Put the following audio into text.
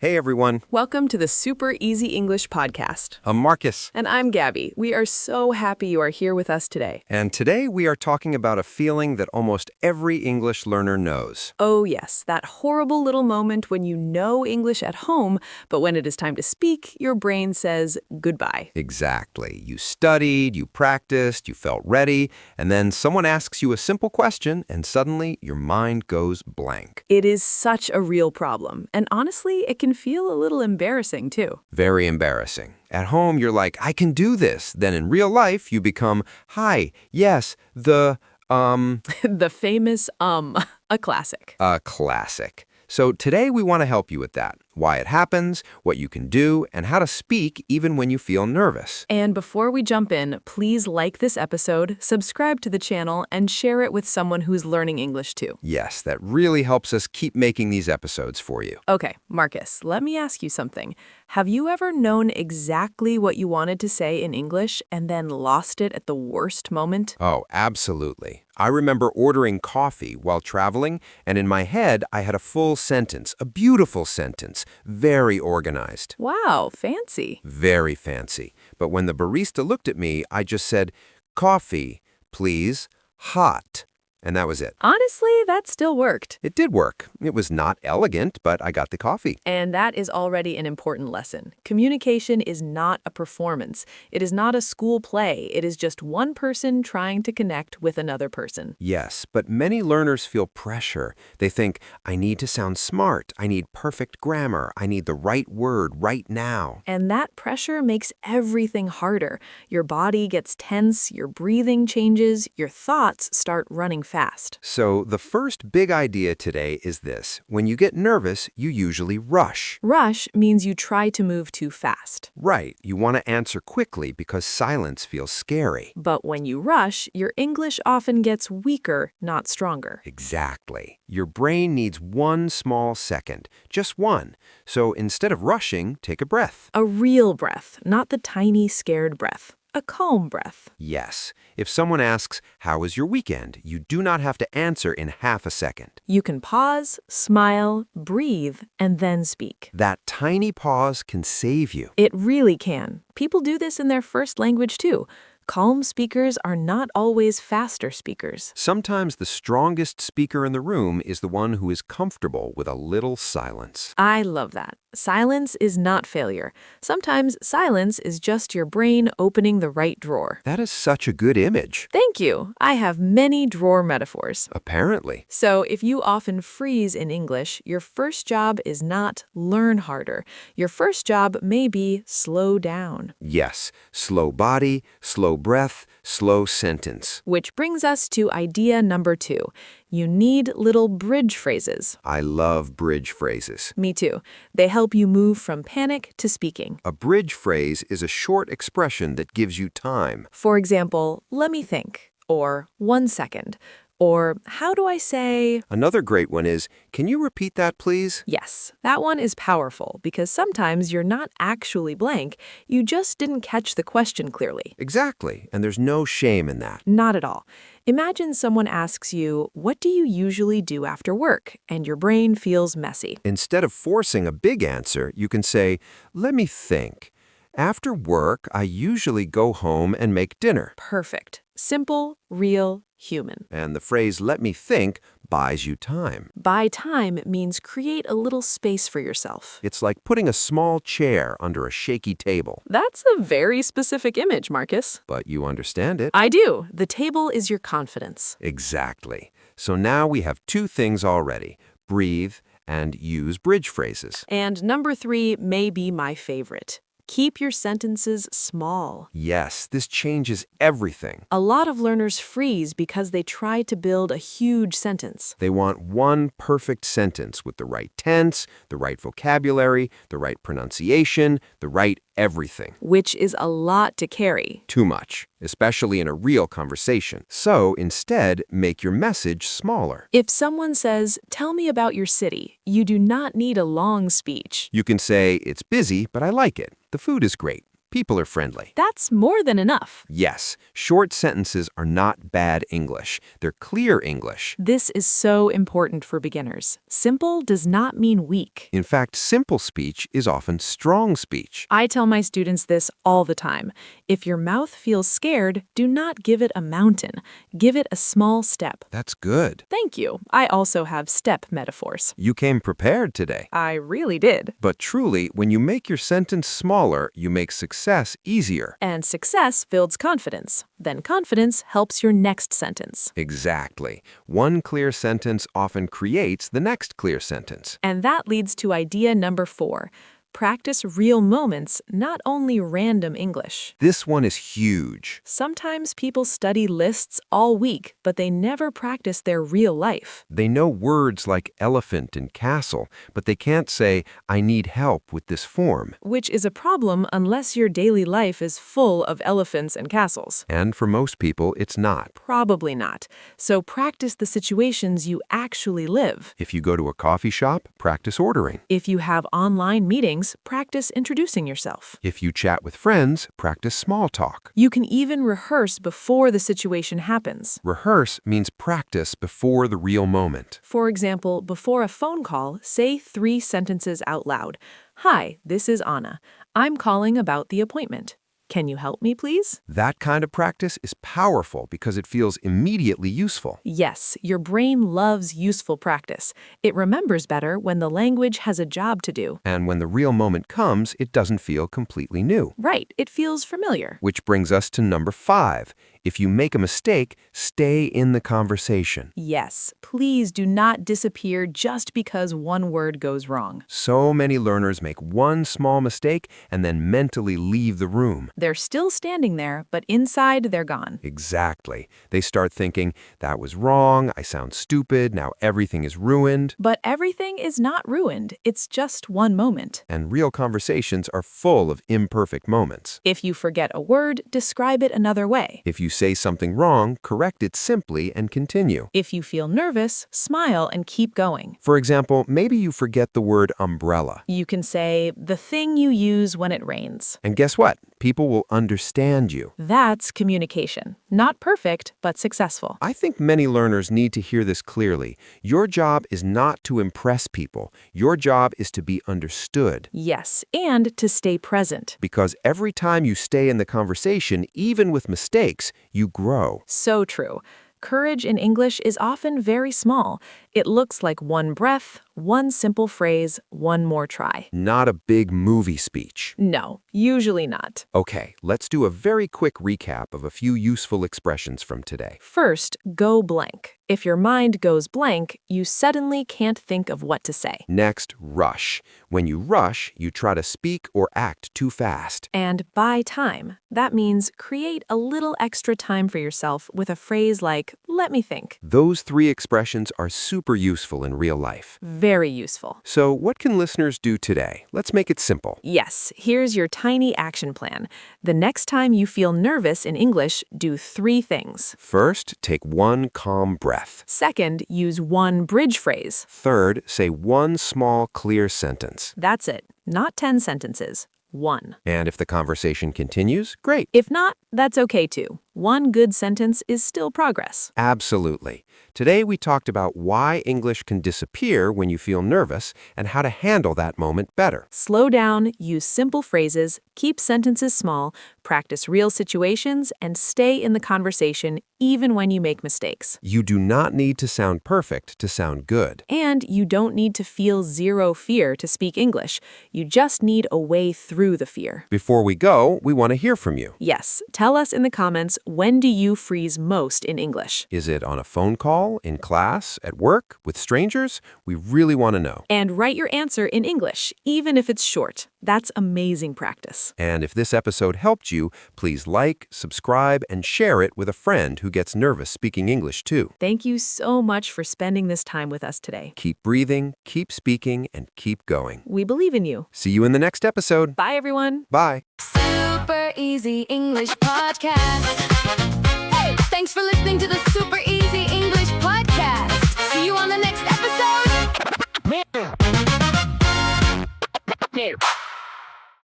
Hey everyone, Welcome to the Super Easy English Podcast. I'm Marcus, And I'm Gabby. We are so happy you are here with us today. and today we are talking about a feeling that almost every English learner knows. Oh yes, that horrible little moment when you know English at home, but when it is time to speak, your brain says goodbye. Exactly. You studied, you practiced, you felt ready, and then someone asks you a simple question, and suddenly your mind goes blank. It is such a real problem, and honestly, it can feel a little embarrassing too. Very embarrassing. At home, you're like, I can do this. Then in real life, you become, hi, yes, The famous a classic. a classic. So today we want to help you with that. Why it happens, what you can do, and how to speak even when you feel nervous. And before we jump in, please like this episode, subscribe to the channel, and share it with someone who's learning English too. Yes, that really helps us keep making these episodes for you. Okay, Marcus, let me ask you something. Have you ever known exactly what you wanted to say in English and then lost it at the worst moment? Oh, absolutely. I remember ordering coffee while traveling, and in my head, I had a full sentence, a beautiful sentence, very organized. Wow, fancy. Very fancy. But when the barista looked at me, I just said, coffee, please, hot. And that was it. Honestly, that still worked. It did work. It was not elegant, but I got the coffee. And that is already an important lesson. Communication is not a performance. It is not a school play. It is just one person trying to connect with another person. Yes, but many learners feel pressure. They think, I need to sound smart. I need perfect grammar. I need the right word right now. And that pressure makes everything harder. Your body gets tense, your breathing changes, your thoughts start running fast. So the first big idea today is this. When you get nervous, you usually rush. Rush means you try to move too fast. Right, you want to answer quickly because silence feels scary. But when you rush, your English often gets weaker, not stronger. Exactly. Your brain needs one small second, just one. So instead of rushing, take a breath. A real breath, not the tiny, scared breath. A calm breath. Yes. If someone asks, how was your weekend? You do not have to answer in half a second. You can pause, smile, breathe, and then speak. That tiny pause can save you. It really can. People do this in their first language too. Calm speakers are not always faster speakers. Sometimes the strongest speaker in the room is the one who is comfortable with a little silence. I love that. Silence is not failure. Sometimes silence is just your brain opening the right drawer. That is such a good image. Thank you. I have many drawer metaphors. Apparently. So if you often freeze in English, your first job is not learn harder. Your first job may be slow down. Yes. Slow body, slow breath, slow sentence. Which brings us to idea number 2. You need little bridge phrases. I love bridge phrases. Me too. They help you move from panic to speaking. A bridge phrase is a short expression that gives you time. For example, let me think, or 1 second, or how do I say? Another great one is, can you repeat that, please? Yes, that one is powerful because sometimes you're not actually blank, you just didn't catch the question clearly. Exactly, and there's no shame in that. Not at all. Imagine someone asks you, what do you usually do after work? And your brain feels messy. Instead of forcing a big answer, you can say, let me think. After work, I usually go home and make dinner. Perfect. Simple, real, human. And the phrase, let me think, buys you time. Buy time means create a little space for yourself. It's like putting a small chair under a shaky table. That's a very specific image, Marcus. But you understand it. I do. The table is your confidence. Exactly. So now we have 2 things already. Breathe and use bridge phrases. And number 3 may be my favorite. Keep your sentences small. Yes, this changes everything. A lot of learners freeze because they try to build a huge sentence. They want one perfect sentence with the right tense, the right vocabulary, the right pronunciation, the right everything. Which is a lot to carry. Too much, especially in a real conversation. So instead, make your message smaller. If someone says, tell me about your city, you do not need a long speech. You can say, it's busy, but I like it. The food is great. People are friendly. That's more than enough. Yes, short sentences are not bad English. They're clear English. This is so important for beginners. Simple does not mean weak. In fact, simple speech is often strong speech. I tell my students this all the time. If your mouth feels scared, do not give it a mountain. Give it a small step. That's good. Thank you. I also have step metaphors. You came prepared today. I really did. But truly, when you make your sentence smaller, you make success easier. And success builds confidence. Then confidence helps your next sentence. Exactly. One clear sentence often creates the next clear sentence. And that leads to idea number 4. Practice real moments, not only random English. This one is huge. Sometimes people study lists all week, but they never practice their real life. They know words like elephant and castle, but they can't say, I need help with this form. Which is a problem unless your daily life is full of elephants and castles. And for most people, it's not. Probably not. So practice the situations you actually live. If you go to a coffee shop, practice ordering. If you have online meetings, practice introducing yourself. If you chat with friends, practice small talk. You can even rehearse before the situation happens. Rehearse means practice before the real moment. For example, before a phone call, say 3 sentences out loud. Hi, this is Anna. I'm calling about the appointment. Can you help me, please? That kind of practice is powerful because it feels immediately useful. Yes, your brain loves useful practice. It remembers better when the language has a job to do. And when the real moment comes, it doesn't feel completely new. Right, it feels familiar. Which brings us to number 5. If you make a mistake, stay in the conversation. Yes, please do not disappear just because one word goes wrong. So many learners make one small mistake and then mentally leave the room. They're still standing there, but inside they're gone. Exactly. They start thinking, that was wrong, I sound stupid, now everything is ruined. But everything is not ruined. It's just one moment. And real conversations are full of imperfect moments. If you forget a word, describe it another way. If you say something wrong, correct it simply and continue. If you feel nervous, smile and keep going. For example, maybe you forget the word umbrella. You can say, the thing you use when it rains. And guess what? People will understand you. That's communication. Not perfect, but successful. I think many learners need to hear this clearly. Your job is not to impress people. Your job is to be understood. Yes, and to stay present. Because every time you stay in the conversation, even with mistakes, you grow. So true. Courage in English is often very small. It looks like one breath, one simple phrase, one more try. Not a big movie speech. No, usually not. Okay, let's do a very quick recap of a few useful expressions from today. First, go blank. If your mind goes blank, you suddenly can't think of what to say. Next, rush. When you rush, you try to speak or act too fast. And buy time. That means create a little extra time for yourself with a phrase like, let me think. Those 3 expressions are super useful in real life. Very useful. So what can listeners do today? Let's make it simple. Yes, here's your tiny action plan. The next time you feel nervous in English, do 3 things. First, take one calm breath. Second, use one bridge phrase. Third, say one small, clear sentence. That's it. Not 10 sentences. 1. And if the conversation continues, great. If not, that's okay too. One good sentence is still progress. Absolutely. Today we talked about why English can disappear when you feel nervous and how to handle that moment better. Slow down, use simple phrases, keep sentences small, practice real situations, and stay in the conversation even when you make mistakes. You do not need to sound perfect to sound good. And you don't need to feel zero fear to speak English. You just need a way through the fear. Before we go, we want to hear from you. Yes, tell us in the comments, when do you freeze most in English? Is it on a phone call, in class, at work, with strangers? We really want to know. And write your answer in English, even if it's short. That's amazing practice. And if this episode helped you, please like, subscribe, and share it with a friend who gets nervous speaking English too. Thank you so much for spending this time with us today. Keep breathing, keep speaking, and keep going. We believe in you. See you in the next episode. Bye, everyone. Bye. Super Easy English Podcast. Hey, thanks for listening to the Super Easy English Podcast. See you on the next episode.